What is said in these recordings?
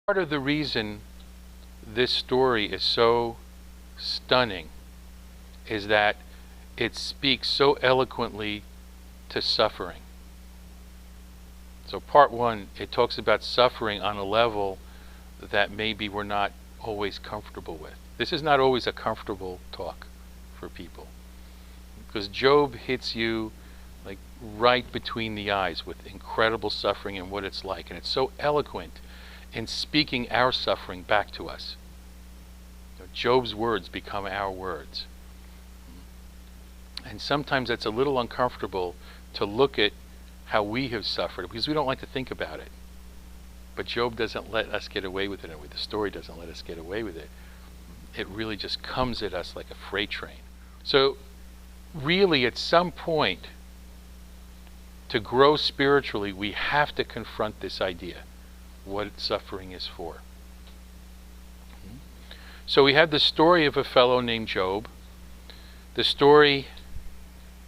Part of the reason this story is so stunning is that it speaks so eloquently to suffering. So part one, it talks about suffering on a level that maybe we're not always comfortable with. This is not always a comfortable talk for people, because Job hits you like right between the eyes with incredible suffering and what it's like, and it's so eloquent in speaking our suffering back to us. Job's words become our words. And sometimes it's a little uncomfortable to look at how we have suffered, because we don't like to think about it. But Job doesn't let us get away with it, and the story doesn't let us get away with it. It really just comes at us like a freight train. So really, at some point, to grow spiritually, we have to confront this idea, what suffering is for. So we have the story of a fellow named Job. The story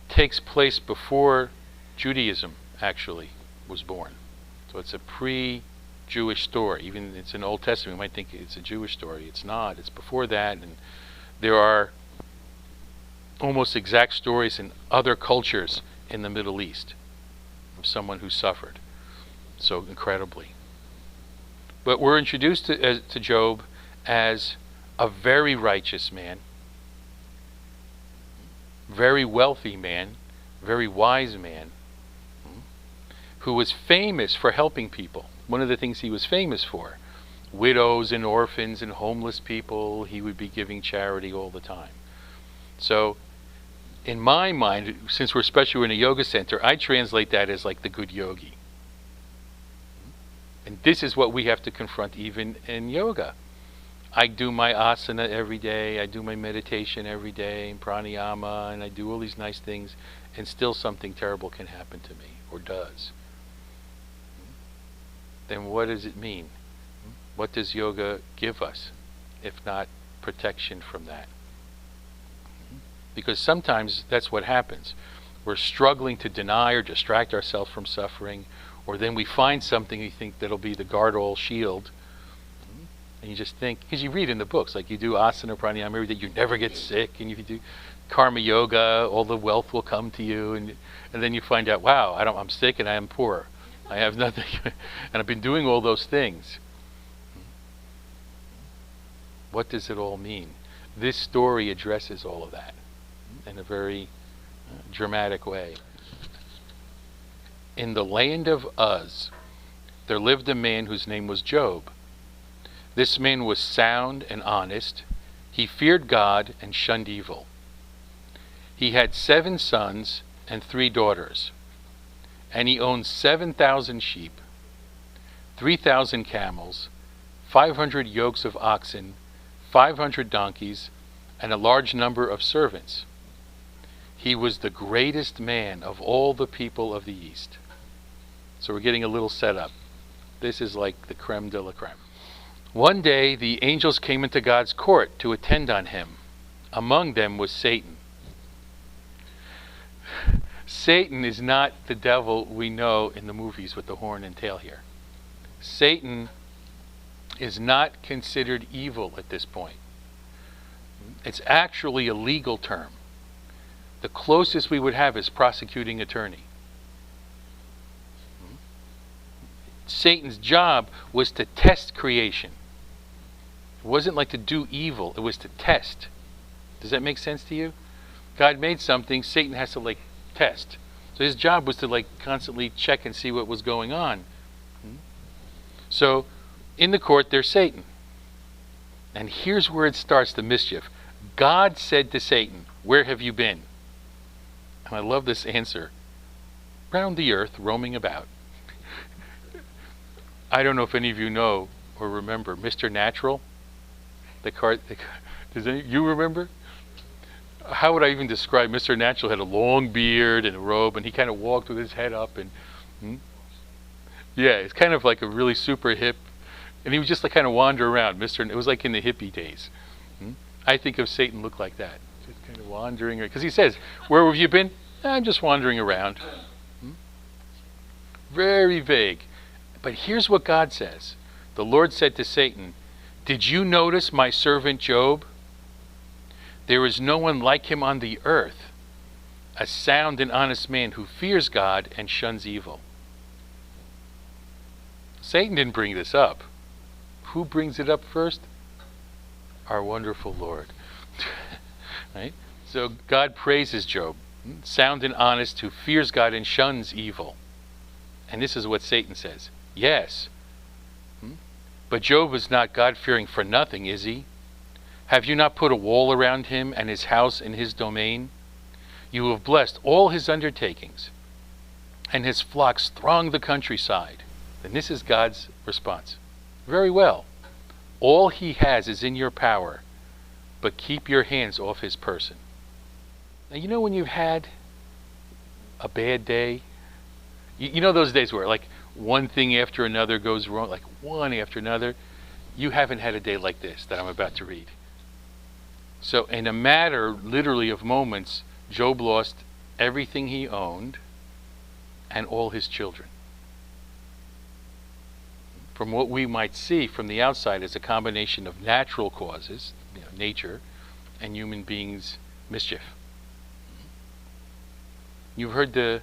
takes place before Judaism actually was born. So it's a pre-Jewish story. Even it's an Old Testament, we might think it's a Jewish story. It's not. It's before that, and there are almost exact stories in other cultures in the Middle East of someone who suffered so incredibly. But we're introduced to Job as a very righteous man, very wealthy man, very wise man, who was famous for helping people. One of the things he was famous for, widows and orphans and homeless people, he would be giving charity all the time. So in my mind, since we're especially in a yoga center, I translate that as like the good yogi. And this is what we have to confront even in yoga. I do my asana every day, I do my meditation every day, and pranayama, and I do all these nice things, and still something terrible can happen to me, or does. Then what does it mean? What does yoga give us, if not protection from that? Because sometimes that's what happens. We're struggling to deny or distract ourselves from suffering, or then we find something we think that'll be the guard-all shield, and you just think, because you read in the books, like you do asana pranayama every day, you never get sick, and if you do karma yoga, all the wealth will come to you, and then you find out, wow, I'm sick and I am poor. I have nothing, and I've been doing all those things. What does it all mean? This story addresses all of that in a very dramatic way. In the land of Uz, there lived a man whose name was Job. This man was sound and honest. He feared God and shunned evil. He had 7 sons and 3 daughters, and he owned 7,000 sheep, 3,000 camels, 500 yokes of oxen, 500 donkeys, and a large number of servants. He was the greatest man of all the people of the East. So we're getting a little setup. This is like the creme de la creme. One day the angels came into God's court to attend on him. Among them was Satan. Satan is not the devil we know in the movies with the horn and tail here. Satan is not considered evil at this point. It's actually a legal term. The closest we would have is prosecuting attorney. Satan's job was to test creation. It wasn't like to do evil, it was to test. Does that make sense to you? God made something, Satan has to like test. So his job was to like constantly check and see what was going on. So in the court there's Satan. And here's where it starts the mischief. God said to Satan, "Where have you been?" And I love this answer. "Round the earth, roaming about." I don't know if any of you know or remember Mr. Natural. Does you remember? How would I even describe Mr. Natural? Had a long beard and a robe, and he kind of walked with his head up, and yeah, it's kind of like a really super hip, and he would just like kind of wander around. It was like in the hippie days. I think of Satan looked like that, just kind of wandering, because he says, "Where have you been?" "I'm just wandering around." Very vague. But here's what God says. The Lord said to Satan, "Did you notice my servant Job? There is no one like him on the earth, a sound and honest man who fears God and shuns evil." Satan didn't bring this up. Who brings it up first? Our wonderful Lord. Right? So God praises Job, sound and honest, who fears God and shuns evil. And this is what Satan says. Yes, but Job is not God-fearing for nothing, is he? Have you not put a wall around him and his house and his domain? You have blessed all his undertakings, and his flocks throng the countryside. And this is God's response. Very well. All he has is in your power, but keep your hands off his person. Now, you know when you've had a bad day? You know those days where like one thing after another goes wrong, like one after another? You haven't had a day like this that I'm about to read. So in a matter, literally, of moments, Job lost everything he owned and all his children. From what we might see from the outside as a combination of natural causes, nature, and human beings' mischief. You've heard the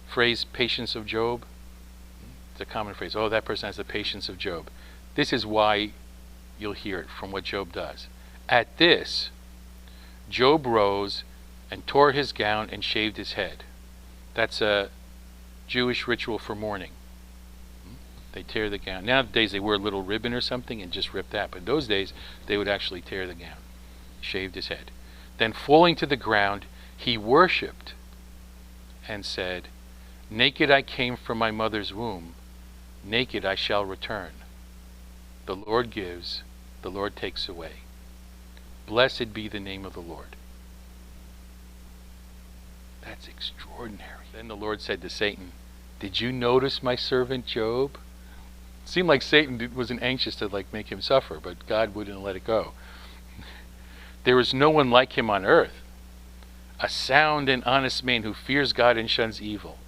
phrase, patience of Job? It's a common phrase. Oh, that person has the patience of Job. This is why you'll hear it from what Job does. At this, Job rose and tore his gown and shaved his head. That's a Jewish ritual for mourning. They tear the gown. Nowadays they wear a little ribbon or something and just rip that. But in those days, they would actually tear the gown. Shaved his head. Then falling to the ground, he worshipped and said, "Naked I came from my mother's womb. Naked I shall return. The Lord gives, the Lord takes away. Blessed be the name of the Lord." That's extraordinary. Then the Lord said to Satan, "Did you notice my servant Job?" It seemed like Satan wasn't anxious to make him suffer, but God wouldn't let it go. "There is no one like him on earth, a sound and honest man who fears God and shuns evil.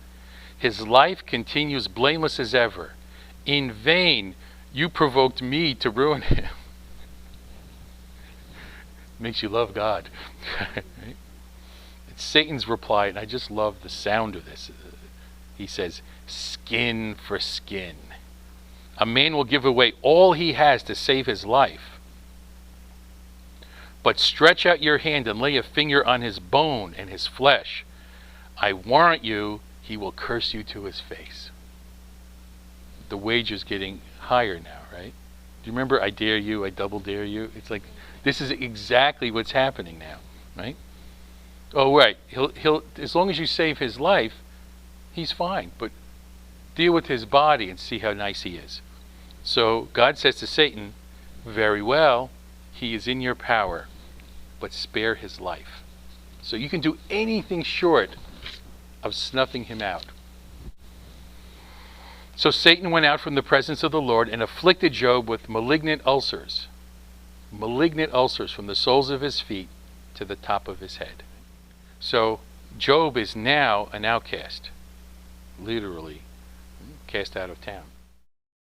His life continues blameless as ever. In vain you provoked me to ruin him." Makes you love God. Right? It's Satan's reply, and I just love the sound of this. He says, "Skin for skin. A man will give away all he has to save his life. But stretch out your hand and lay a finger on his bone and his flesh. I warrant you, he will curse you to his face." The wager's getting higher now, right? Do you remember, I dare you, I double dare you? It's like, this is exactly what's happening now, right? Oh, right, he'll as long as you save his life, he's fine. But deal with his body and see how nice he is. So God says to Satan, "Very well, he is in your power, but spare his life." So you can do anything short of snuffing him out. So Satan went out from the presence of the Lord and afflicted Job with malignant ulcers from the soles of his feet to the top of his head. So Job is now an outcast, literally cast out of town.